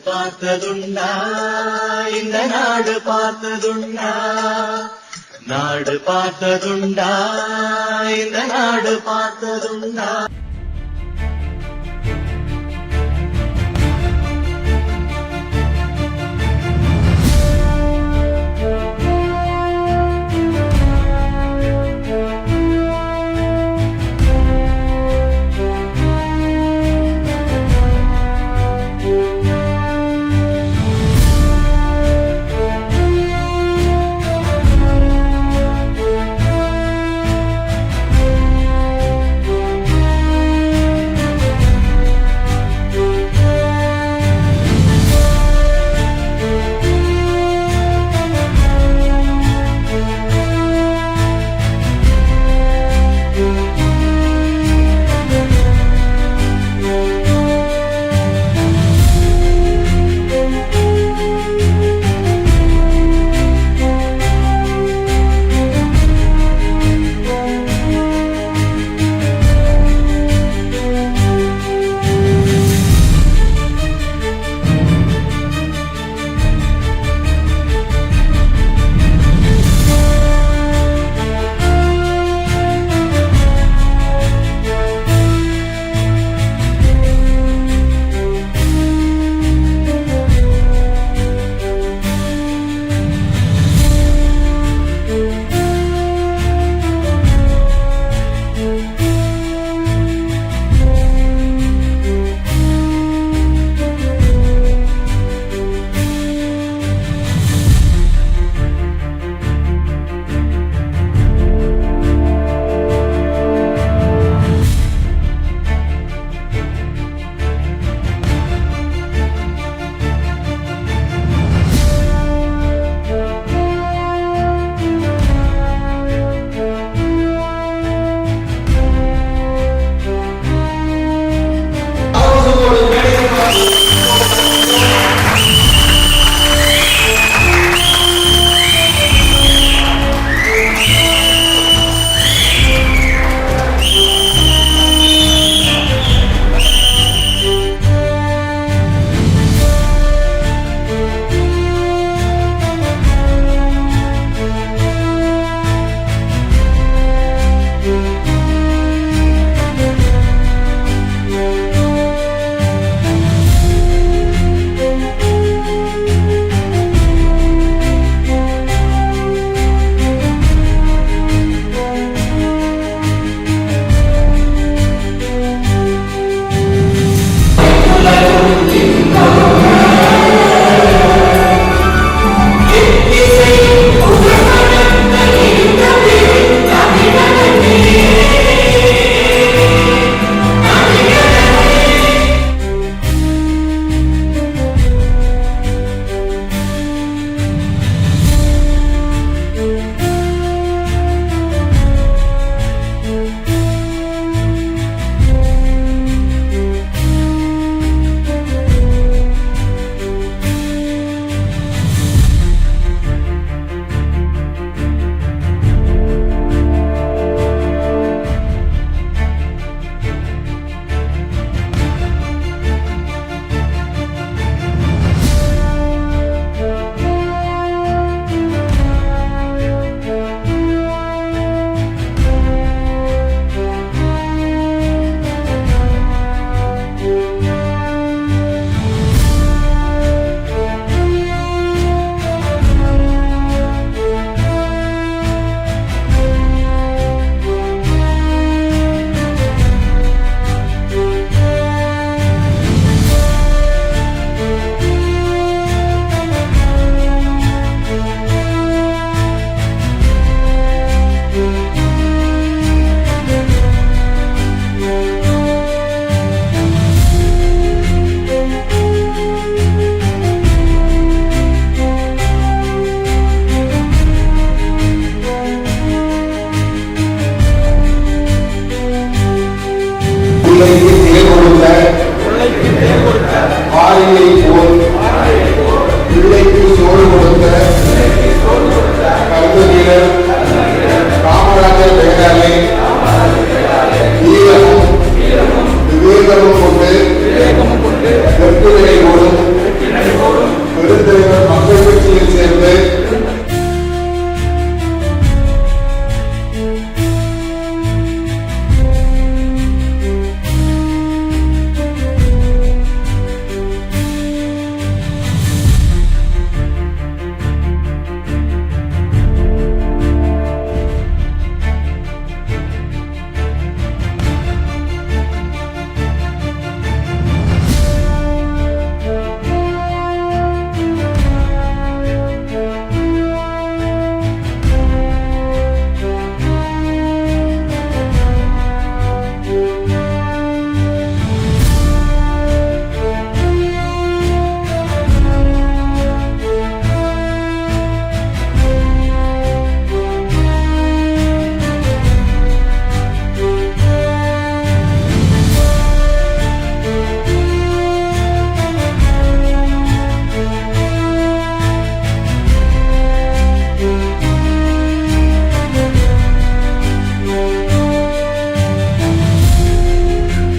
பார்த்ததுண்டா இந்த நாடு பார்த்ததுண்டா நாடு பார்த்ததுண்டா இந்த நாடு பார்த்ததுண்டா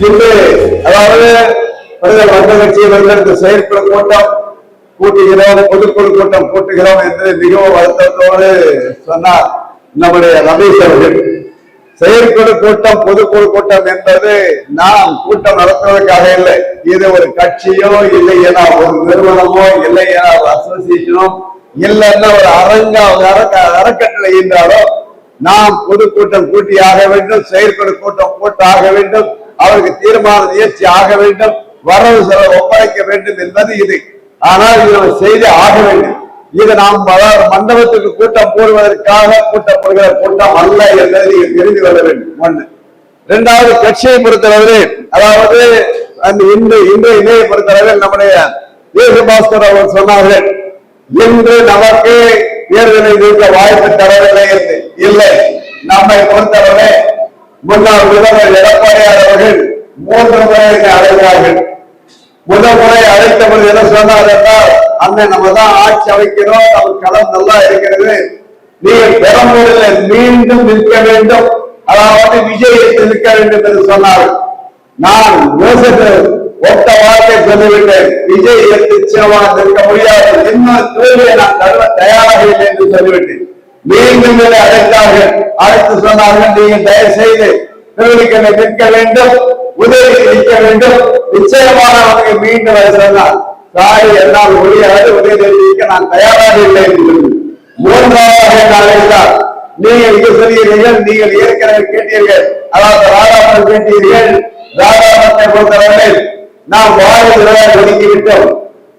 இன்று அதாவது மன்ற கட்சியிலிருந்து செயற்குழு கூட்டம் கூட்டுகிறோம், பொதுக்குழு கூட்டம் கூட்டுகிறோம் என்று மிகவும் வருத்தத்தோடு சொன்னார் நம்முடைய ரமேஷ் அவர்கள். செயற்குழு கூட்டம் பொதுக்குழு கூட்டம் என்பது நாம் கூட்டம் நடத்துவதற்காக இல்லை. இது ஒரு கட்சியோ இல்லை என ஒரு நிறுவனமோ இல்லை என ஒரு அசோசியேஷனோ இல்லைன்னா ஒரு அறக்கட்டளை என்றாலோ நாம் பொதுக்கூட்டம் கூட்டி ஆக வேண்டும், செயற்குழு கூட்டம் கூட்டாக வேண்டும், அவருக்கு தீர்மானம் இயற்சி ஆக வேண்டும், வரவு செலவு ஒப்படைக்க வேண்டும் என்பது இது. ஆனால் இது நம்ம செய்து ஆக வேண்டும். இது நாம் மண்டபத்துக்கு கூட்டம் போடுவதற்காக கூட்டப்படுகிற கூட்டம் அல்ல என்பதை நீங்கள் தெரிந்து கொள்ள வேண்டும். ஒன்று. இரண்டாவது, கட்சியை பொறுத்தளவு அதாவது அந்த இன்றைய இணையை பொறுத்தளவில் நம்முடைய பாஸ்கர் அவர்கள் சொன்னார்கள், இன்று நமக்கு தேர்தலை நிறுத்த வாய்ப்பு தரவில்லை என்று. இல்லை, நம்மை பொறுத்தவரை முன்னாள் முதல்வர் எடப்பாடியார் அவர்கள் 3 முறை அழைத்தார்கள். முதல் முறை அழைத்த பொழுது என்ன சொன்னார் என்றால், அண்ணன் நம்ம தான் ஆட்சி அமைக்கிறோம், நம்ம களம் நல்லா இருக்கிறது, நீங்கள் பெரம்பூரில் மீண்டும் நிற்க வேண்டும், அதாவது விஜயத்தில் நிற்க வேண்டும் என்று சொன்னார். நான் ஒட்ட வார்த்தை சொல்லிவிட்டேன், விஜய் நிச்சயமாக நிற்க முடியாது, இன்னும் தோல்வியை நான் தருவ தயாராக இல்லை என்று சொல்லிவிட்டேன். மீண்டும் அழைத்தார்கள். அழைத்து சொன்னார்கள், நீங்கள் தயவு செய்து திருவிழிகளை நிற்க வேண்டும், உதவி நிற்க வேண்டும், நிச்சயமாக அவர்கள் மீண்டும் சொன்னார். சாரி, என்னால் முடியாது, உதவி நிற்க நான் தயாராக இல்லை என்று சொல்லி 3ஆவதாக அழைத்தார். நீங்கள் இங்கு சொல்கிறீர்கள், நீங்கள் ஏற்கனவே கேட்டீர்கள், அதாவது ராதாபுரம் கேட்டீர்கள். ராதாபுரத்தை பொறுத்தவரை நாம் வாரிசுகளாக ஒதுக்கிவிட்டோம்.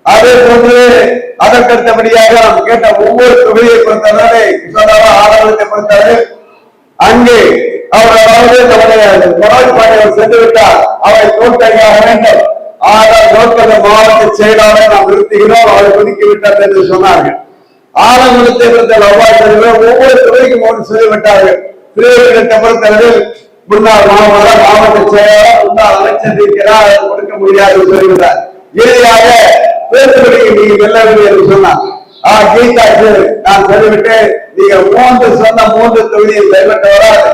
அதே போன்று அதற்கடுத்தபடியாக நாம் கேட்ட ஒவ்வொரு தொகுதியை பொறுத்தவரை ஆரம்பத்தை பொறுத்தவரை அங்கே அவர் அதாவது நம்முடைய மனோஜ் பாண்டியன் சென்று விட்டார், அவரை தோற்கடியாக வேண்டும். ஆனால் லோக்கல் மாவட்ட செயலாளரை நாம் நிறுத்துகிறோம், அவரை ஒதுக்கிவிட்டார் என்று சொன்னார்கள். ஆலங்குளத்தை பொறுத்தவரை ஒவ்வொரு தொகுதிக்கும் ஒன்று சொல்லிவிட்டார்கள். திருவள்ளுவத்தை பொறுத்தவரையில் முன்னாள் மாவட்ட செயலாளர், முன்னாள் அமைச்சர் இருக்கிறார், கொடுக்க முடியாது சொல்லிவிட்டார். இறுதியாக பேசுபடிக்கு நீங்க வெல்லவில்லை என்று சொன்னார். கீதாக்கு நான் சொல்லிவிட்டு, நீங்கள் 3 சொன்ன 3 தொகுதியில் கைப்பற்ற வராது,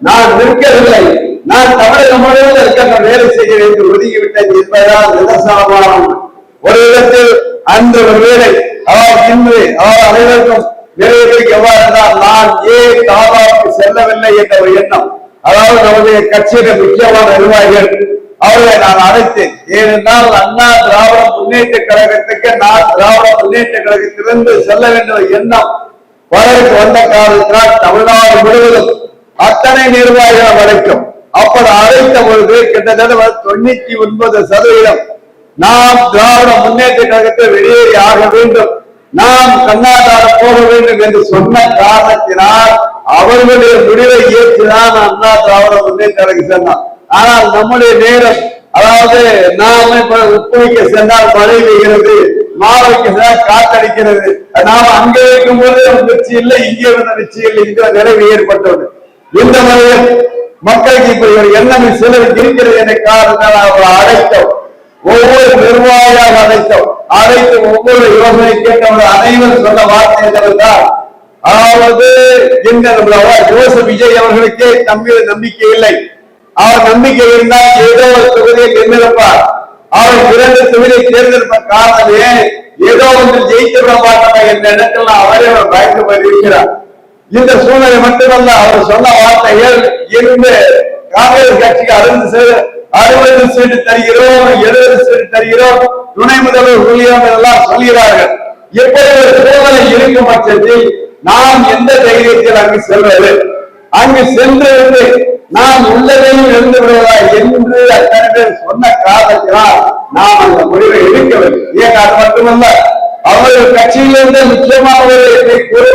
நான் நிற்கவில்லை, நான் தமிழக முழுவதும் இருக்க வேலை செய்கிறேன் என்று ஒதுக்கிவிட்டேன் என்பதால் நிதர்சனமான ஒரு இடத்தில் அந்த ஒரு வேலை இன்று அனைவருக்கும் நிறைவேற்றி எவ்வாறு என்றால், நான் ஏன் தாவாவுக்கு செல்லவில்லை என்ற ஒரு எண்ணம், அதாவது நம்முடைய கட்சியின் முக்கியமான நிர்வாகிகள் அவர்களை நான் அழைத்தேன். ஏனென்றால் அண்ணா திராவிட முன்னேற்ற கழகத்துக்கு நான் திராவிட முன்னேற்ற கழகத்திலிருந்து செல்ல வேண்டிய எண்ணம் பலருக்கு வந்த காரணத்தினால் தமிழ்நாடு முழுவதும் அத்தனை நிர்வாகிகள் வரைக்கும் அப்படி அழைத்த பொழுது கிட்டத்தட்ட 99% நாம் திராவிட முன்னேற்ற கழகத்தை வெளியேறி ஆக வேண்டும், நாம் கர்நாடகா போக வேண்டும் என்று சொன்ன காரணத்தினால் அவர்களுடைய முடிவை ஏற்றுதான் அண்ணா திராவிட முன்னேற்ற கழகம் சென்றார். ஆனால் நம்முடைய நேரம், அதாவது நாம உப்பு வைக்க சென்றால் மழை பெய்கிறது, மாவைக்கு சென்றால் காத்தடிக்கிறது, நாம் அங்கே இருக்கும் போது வெற்றி இல்லை, இங்கே வந்த வெற்றி இல்லை, இந்த நிறைவு ஏற்பட்டது. இந்த முறையில் மக்களுக்கு இப்படி ஒரு எண்ணம் சிலருக்கு இருக்கிறது என்ற காரணத்தால் அவர்கள் அழைத்தோம், ஒவ்வொரு நிர்வாகியாக அழைத்து ஒவ்வொரு யோசனை கேட்டவர்கள் அனைவரும் சொன்ன வார்த்தை என்னவென்றால், அதாவது ஜோசப் விஜய் அவர்களுக்கே தம்மீது நம்பிக்கை இல்லை, அவர் நம்பிக்கை இருந்தால் ஏதோ ஒரு தொகுதியை தேர்ந்தெடுப்பார், அவர் 2 தொகுதியை தேர்ந்தெடுப்ப காரணமே ஏதோ ஒன்று ஜெயித்து விட மாட்டோம் என்ற இடத்தில் அவரே பயந்து போயிருக்கிறார். இந்த சூழ்நிலை மட்டுமல்ல, அவர் சொன்ன வார்த்தைகள், இருந்து காங்கிரஸ் கட்சிக்கு 60 சீட்டு தருகிறோம், 70 சீட்டு தருகிறோம், துணை முதல்வர் சொல்கிறோம் எல்லாம் சொல்கிறார்கள். எப்படி ஒரு சூழ்நிலை இருக்கும் பட்சத்தில் நாம் எந்த தைரியத்தில் அங்கு செல்வது, அங்கு சென்று நாம் உள்ளதையும் இருந்து விடுவதா என்று அத்தனை பேர் சொன்ன காரணத்தினால் நாம் அந்த முடிவை எடுக்கவில்லை. ஏன் அது மட்டுமல்ல, அவர்கள் கட்சியிலிருந்து முக்கியமாக 10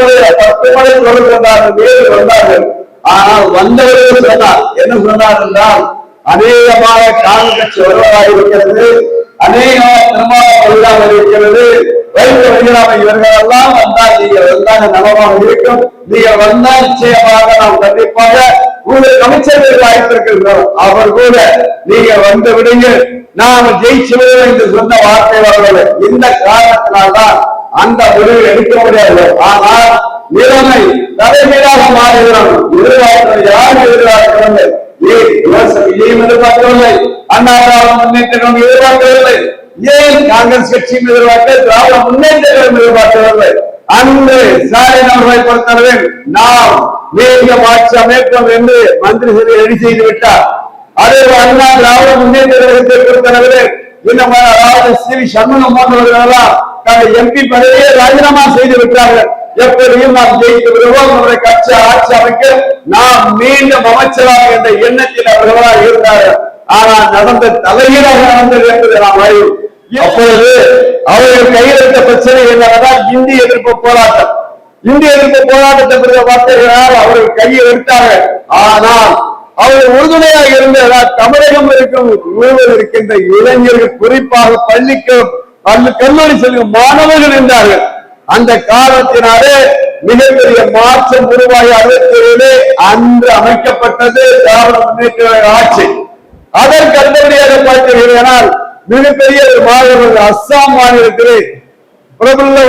முறை தொடர்பு வந்தார்கள், வேறு வந்தார்கள். ஆனால் வந்தவர்கள் சொன்னார், என்ன சொன்னார் என்றால், அநேகமாக காங்கிரஸ் கட்சி வருவதாக இருக்கிறது, அநேகமாக திருமாவளவன் இருக்கிறது, இவர்கள் எல்லாம் வந்தால் நீங்கள் வந்தாங்க நலமாக இருக்கும், நீங்கள் வந்தால் நிச்சயமாக நாம் கண்டிப்பாக உங்களுக்கு அமைச்சர்கள் வாய்ப்பு இருக்கிறோம், அவர் கூட நீங்க வந்து விடுங்க, நாம் ஜெயிச்சு விடுவோம் என்று சொன்ன வார்த்தை வரவில்லை. இந்த காரணத்தினால்தான் அந்த முடிவு எடுக்க முடியாது. ஆனால் நிலைமை தலைமையாக மாறுகிறோம். எதிர்பார்க்கிறது யாரும் எதிர்பார்க்கவில்லை, எதிர்பார்க்கவில்லை, அண்ணா திராவிட முன்னேற்ற கழகம் எதிர்பார்க்கவில்லை. ஏன் காங்கிரஸ் கட்சியும் எதிர்பார்க்க, திராவிட முன்னேற்ற கழகம் எதிர்பார்க்கவில்லை. அன்று ஸ்டாலின் அவர்களை பொறுத்தவரை நாம் மீண்டும் ஆட்சி அமைப்போம் என்று மந்திரி சபை ரெடி செய்து விட்டார். அதே அண்ணா திராவிட முன்னேற்ற கழகத்தை பொறுத்தவரை இன்னும் அதாவது ஸ்ரீ சண்முகம் போன்றவர்களெல்லாம் தங்கள் எம்பி பதவியை ராஜினாமா செய்து விட்டார்கள். எப்படியும் நாம் ஜெயித்து விடுவோம், நம்முடைய கட்சி ஆட்சி அமைக்க நாம் மீண்டும் அமைச்சராக என்ற எண்ணத்தில் அவர்களாக இருந்தார்கள். ஆனால் நடந்த தலைகீழாக நடந்தது என்பதை நாம் அறிவோம். அப்பொழுது அவர்கள் கையில் எடுத்த பிரச்சனை என்னவென்றால் இந்திய எதிர்ப்பு போராட்டம். இந்திய எதிர்ப்பு போராட்டத்தை பற்றி பார்த்தீர்கள், அவர்கள் கையில் எடுத்தார்கள். ஆனால் அவர்கள் உறுதுணையாக இருந்த தமிழகம் இருக்கும் முழுவதும் இருக்கின்ற இளைஞர்கள், குறிப்பாக கல்லூரி செல்லும் மாணவர்கள் இருந்தார்கள். அந்த காரணத்தினாலே மிகப்பெரிய மாற்றம் உருவாகி 67 அன்று அமைக்கப்பட்டது திராவிட முன்னேற்ற ஆட்சி. அதற்கு அடுத்தபடியாக பார்த்தீர்கள், மிகப்பெரிய ஒரு மாணவர்கள் அஸ்ஸாம் மாநிலத்திலே பிரபுல்ல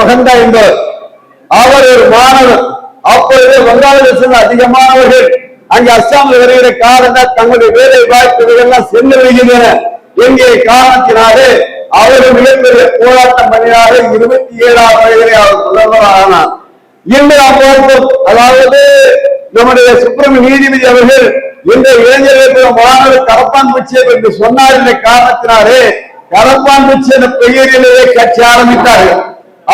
மகந்தா என்பவர், அவர் ஒரு மாணவர். அப்பொழுது வங்காளதேசம் அதிகமானவர்கள் அங்கே அஸ்ஸாமில் வருகிற காரணம் தங்களுடைய வேலை வாய்ப்புகள் எல்லாம் சென்று வருகின்றன. எங்கே காரணத்தினாலே அவர்கள் மிகப்பெரிய போராட்டம் பண்ணினாக 27ஆம் வயதிலே அவர் முதல்வர் ஆனார். இன்று நாம் பார்ப்போம், அதாவது நம்முடைய சுப்ரீம் நீதிபதி அவர்கள் இந்த இளைஞர்களுக்கு மாணவர் கரப்பான் பூச்சியம் என்று சொன்னார். என்ற காரணத்தினாலே கரப்பான் பூச்சி என்ற பெயரிலேயே கட்சி ஆரம்பித்தார்கள்.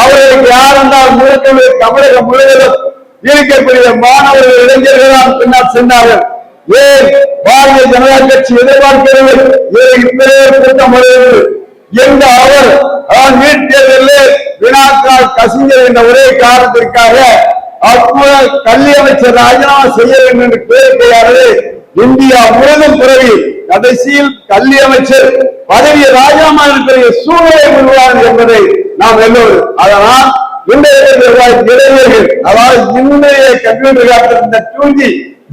அவர்களுக்கு யார் என்றால் முழுக்க தமிழகம் முழுவதும் இருக்கக்கூடிய மாணவர்கள் இளைஞர்கள் தான் பின்னால் சென்றார்கள். ஏன் பாரதிய ஜனதா கட்சி எதிர்பார்க்கிறது கூட்டம் வருகிறது என்று அவர் நீட் தேர்தலில் வினாத்தால் கசிஞ்சர் என்ற ஒரே காரணத்திற்காக அப்போது கல்வி அமைச்சர் ராஜினாமா செய்ய வேண்டும் என்று கோரிக்கையானது இந்தியா முழுவதும் பிறவி கடைசியில் கல்வி அமைச்சர் பதவியை ராஜினாமா இருக்கிற சூழ்நிலை உருவானது என்பதை நாம் எல்லோரும். அதனால் இளைஞர்கள், அதாவது இன்றைய கம்ப்யூட்டர் காலத்தில் இந்த 2G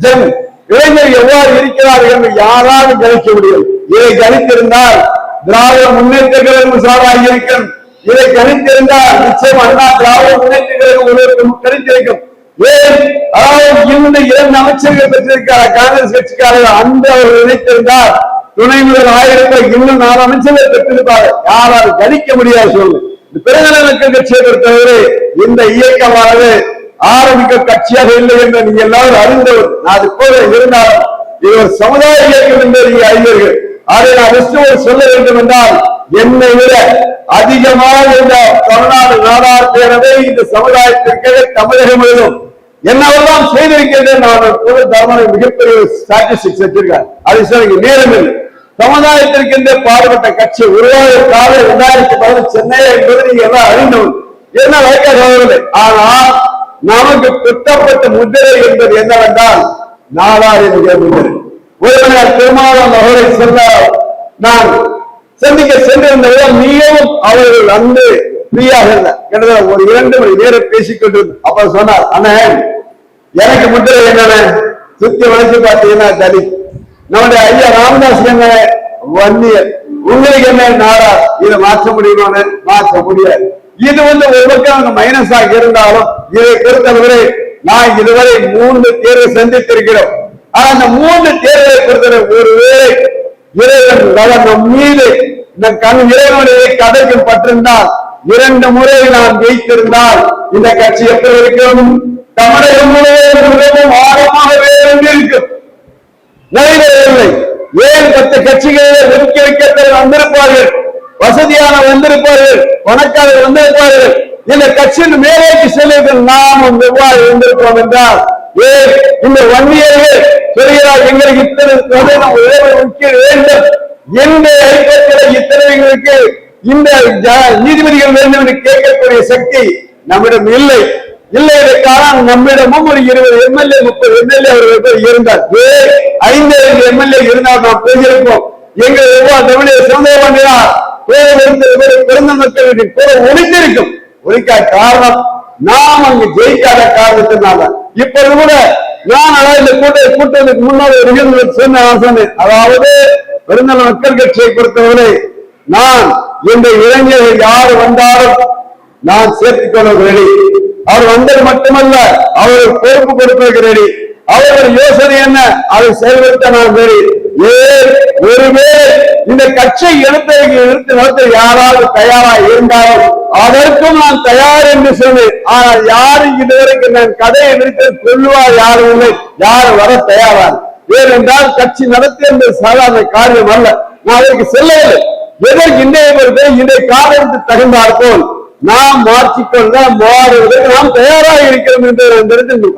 ஜென் இளைஞர்கள் எவ்வாறு இருக்கிறார்கள் என்று யாராலும் கணிக்க முடியும். இதை கணித்திருந்தால் திராவிட முன்னேற்ற கழகம் சாராக இருக்கும். இதை கணித்திருந்தால் நிச்சயம் அண்ணா திராவிட முன்னேற்ற கழகம் கணித்திருக்கும். ஏன் அதாவது இந்த 2 அமைச்சர்கள் பெற்றிருக்கிறார் காங்கிரஸ் கட்சிக்காரர்கள். அந்த அவர்கள் நினைத்திருந்தால் துணை முதல் 1000 ரூபாய் இன்னும் 4 அமைச்சர்கள் பெற்றிருப்பார்கள். யாரால் கணிக்க முடியாது சொல்லு. பிறகு கட்சியை பொறுத்தவரை இந்த இயக்கமானது ஆரம்பிக்க கட்சியாக இல்லை என்று நீங்க எல்லாரும் அறிந்தவர். நான் அது போல இருந்தாலும் இது ஒரு சமுதாய இயக்கம் என்று நீங்க அறிஞர்கள். அதை நான் சொல்ல வேண்டும் என்றால் என்னை விட அதிகமாக இந்த தமிழ்நாடு நாடார் பேரவை இந்த சமுதாயத்திற்காக தமிழகம் முழுவதும் என்னவெல்லாம் செய்திருக்கின்றேன். நான் மிகப்பெரிய ஸ்டாட்டிஸ்டிக்ஸ் வச்சிருக்கேன். அதை சொல்ல நேரம் இல்லை. சமுதாயத்திற்கு பாடுபட்ட கட்சி உருவாக கால 2010 சென்னை என்பது நீங்க எல்லாம் அறிந்தவர். என்ன வழக்கவில்லை. ஆனால் நமக்கு குத்தப்பட்ட முத்திரை என்பது என்னவென்றால் நாடார் என்கிற முத்திரை. ஒருவனர் திருமாவளவன் அவர்களை சொல்ல நான் சந்திக்க சென்றிருந்த மிகவும் அவர்கள் வந்து ஃப்ரீயாக கிட்டத்தட்ட ஒரு 2 மணி நேரம் பேசிக்கொண்டிருந்தோம். அப்ப சொன்னார், அண்ணன் எனக்கு முத்திரை என்னென்ன சுத்தி வளர்ச்சி பார்த்தீங்கன்னா தலித், நம்முடைய ஐயா ராமதாஸ் என்ன வன்னியர், உங்களுக்கு என்ன நாடா, இதை மாற்ற முடியுமான்னு மாற்ற முடியாது. இது ஒரு பக்கம் மைனஸாக இருந்தாலும் இதை பொறுத்தவரை நான் இதுவரை 3 தேர்வை சந்தித்திருக்கிறோம். ஆனா அந்த 3 தேர்தலை பொறுத்தவரை ஒருவேளை இறைவன் நம் மீது இந்த இறைவனுடைய கதைக்கும் பட்டிருந்தால் 2 முறை நாம் ஜெயித்திருந்தால் இந்த கட்சி எப்படி இருக்கும்? தமிழகம் முழுவதும் ஆழமாக வேறு இருக்கும். நிறைவேறவில்லை. ஏன் 10 கட்சிகளை ஒதுக்கி வைக்க வந்திருப்பார்கள், வசதியான வந்திருப்பார்கள், பணக்காரர்கள் வந்திருப்பார்கள். இந்த கட்சியின் மேலேக்கு செல்வதில் நாம் எவ்வாறு இருந்திருப்போம் என்றால், ஏன் இந்த வன்னியர்கள் சொல்கிறார் எங்களுக்கு இத்தனை முக்கிய வேண்டும் எந்த ஐக்கியத்தில் இத்தனைகளுக்கு இந்த நீதிபதிகள் வேண்டும் என்று கேட்கக்கூடிய சக்தி நம்மிடம் இல்லை. இல்லை காரணம் நம்மிடமும் ஒரு 20 எம்எல்ஏ 30 எம்எல்ஏ அவர்கள் இருந்தார். 5 எம்எல்ஏ இருந்தால் நாம் பேசியிருப்போம். எங்கள் எவ்வாறு தமிழக சமுதாய வண்டியார் பிறந்த மக்களுக்கு கூட ஒழித்திருக்கும். ஒழிக்காத காரணம் நாம் அங்கு ஜெயிக்காத காரணத்தினால. இப்போது கூட நான் இந்த கூட்டத்துக்கு முன்னாடி சொன்னேன், அதாவது பெருந்தல மக்கள் கட்சியை பொறுத்தவரை நான் இந்த இளைஞர்கள் யார் வந்தாலும் நான் சேர்த்துக் கொள்ள ரெடி. அவர் வந்தது மட்டுமல்ல, அவர்கள் பொறுப்பு கொடுப்பதற்கு ரெடி. அவர்கள் யோசனை என்ன அதை செயல்படுத்த நான் ரெடி. ஏன் ஒருவேளை இந்த கட்சியை எடுத்து நடத்த யாராவது தயாரா இருந்தாலும் அதற்கும் நான் தயார் என்று சொன்னேன். ஆனால் யாரும் இதுவரைக்கும் நான் கதையை நிறுத்த சொல்லுவார் யாரும் இல்லை, யாரும் வர தயாராக. ஏனென்றால் கட்சி நடத்த என்பது சாதாரண காரியம் அல்ல. நான் அதற்கு செல்லவில்லை. எதற்கு இன்றைய காலத்துக்கு தகுந்தாற் போல் நாம் மாற்றிக்கொள்ள மாறுவதற்கு நாம் தயாராக இருக்கிறோம் என்று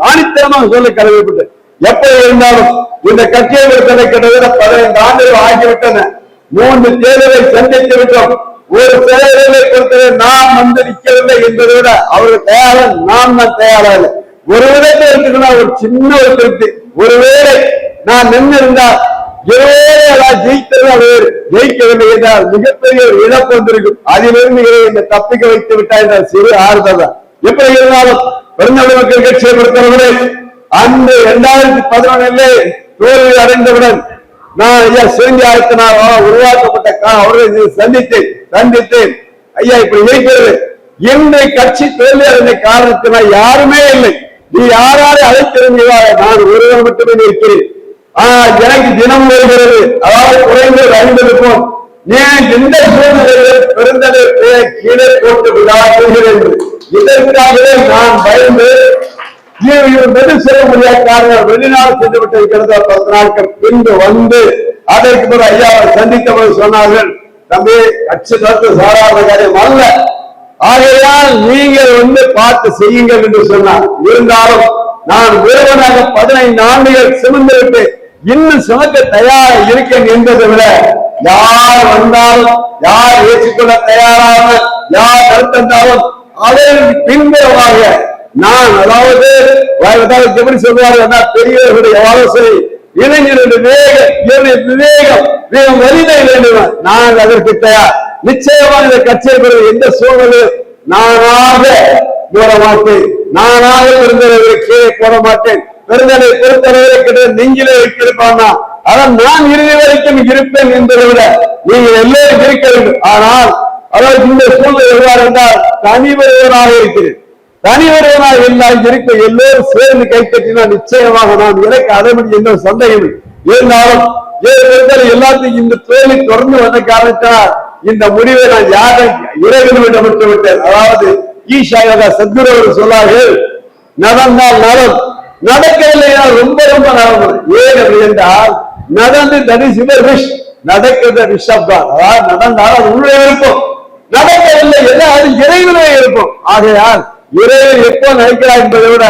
ஆணித்தரமாக சொல்ல கடமைப்பட்டேன். எப்படி இருந்தாலும் இந்த கட்சியை கிட்டத்தட்ட 15 ஆண்டுகள் ஆகிவிட்டன. 3 தேர்தலை சந்தித்து விட்டோம். ஒரு தேர்தலை பொறுத்தவரை நாம் நிற்கவில்லை என்பதை விட அவர்கள் தயாராக நாம் தான் தயாராக. ஒரு விதத்தை எடுத்துக்கணும், ஒரு சின்ன ஒரு திருப்தி. ஒருவேளை நான் நின்றிருந்தால் ஜெயிக்கவில்லை என்றால் மிகப்பெரிய ஒரு இழப்பு வந்திருக்கும். அதிலிருந்து இந்த தப்பிக்க வைத்து விட்டார் என்ற சிறு ஆறுதல் தான். எப்படி இருந்தாலும் பெருநாடு மக்கள் கட்சியை பொறுத்தவரை அந்த 2011 தோல்வி அடைந்தவுடன் நான் ஐயா சிறந்தி ஆயத்தினார் உருவாக்கப்பட்ட அவர்களை சந்தித்தேன். ஐயா இப்படி இருக்கிறது, என்னை கட்சி தோல்வி அடைந்த காரணத்தினால் யாருமே இல்லை, நீ யாராரை அழைத்திருந்தீர்களா? நான் ஒருவர் மட்டுமே இருக்கிறேன். எனக்கு தினம் வருகிறது, அதாவது குறைந்தது 50 போன். ஏன் எந்த சூழ்நிலையில் பிறந்ததை கீழே போட்டு விடாதீர்கள். இதற்காகவே நான் பயந்து பதில் செய்ய முடியாத காரணம் வெளிநாடு சென்று விட்டிருக்கிறது. 10 நாட்கள் பின்பு வந்து அதற்கு பிறகு ஐயாவை சந்தித்தபோது சொன்னார்கள், தம்பி கட்சி நடத்த சாதாரண காரியம் அல்ல, ஆகையால் நீங்கள் பார்த்து செய்யுங்கள் என்று சொன்னார். இருந்தாலும் நான் ஒருவனாக 15 ஆண்டுகள் சுமந்து விட்டு இன்னும் சுமக்க தயாராக இருக்கேன் என்பதை விட யார் வந்தாலும் யார் ஏற்றுக்கொள்ள தயாராக யார் கருத்தந்தாலும் அதற்கு பின்புறமாக நான், அதாவது எப்படி சொல்வார்கள், பெரியவர்களுடைய ஆலோசனை இளைஞருடைய விவேகம் வலிமை வேண்டும். நான் அதற்கு தயார். நிச்சயமாக இந்த கட்சியை பெறுவது எந்த சூழ்நிலை நானாக போட மாட்டேன், நானாக இருந்தவர்களை கீழே போட மாட்டேன். பெருந்தலை பொறுத்தவரை கிட்ட நெஞ்சிலே வைத்திருப்பானா அதான் நான் இறுதி வரைக்கும் இருப்பேன் என்பதை விட நீங்கள் எல்லோரும் இருக்க வேண்டும். ஆனால் அதாவது இந்த சூழ்நிலை எவ்வாறு என்றால் தனிவருவனாக இருக்கிறேன். தனிவருவனாக எல்லாம் இருக்க எல்லோரும் சேர்ந்து கைப்பற்றினால் நிச்சயமாக நான் எனக்கு அதை பற்றி எந்த சந்தேகம் இருந்தாலும் எல்லாத்தையும் இந்த தோல்வி தொடர்ந்து வந்த காரணத்தினால் இந்த முடிவை நான் யாரை இறைவனிடம் விட்டு விட்டேன். அதாவது ஈஷாயதா சத்குரு அவர் சொல்லார்கள், நடந்தால் நலம், நடக்கவில்லையா ரொம்ப ரொம்ப நலம். ஏன் அப்படி என்றால் நடந்து நடக்கிறது ரிஷப் தான். அதாவது நடந்தால் அது உள்ளே இருக்கும், நடக்கவில்லை எல்லாம் அது இறைவனே இருக்கும். ஆகையால் இறைவன் எப்போ நினைக்கிறார் என்பதை விட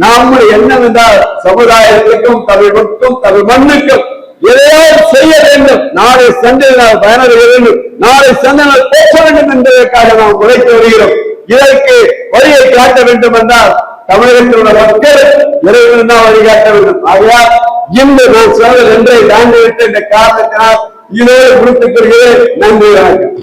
நம்முடைய எண்ணம் என்றால் சமுதாயத்திற்கும் தமிழுக்கும் தமிழ் மண்ணுக்கும் எதையாவது செய்ய வேண்டும், நாளை சந்தையினால் பயனடைய வேண்டும், நாளை சந்தையினால் பேச வேண்டும் என்பதற்காக நாம் உழைத்து வருகிறோம். இதற்கு வழியை காட்ட வேண்டும் என்றால் தமிழகத்தில் உள்ள மக்கள் இறைவன் தான் வழிகாட்ட வேண்டும். ஆகையால் இன்று நான் சொன்னது ஒன்றை தாண்டிவிட்ட இந்த காரணத்தினால் இதோடு முடித்துக் கொள்கிறேன். நன்றி, வணக்கம்.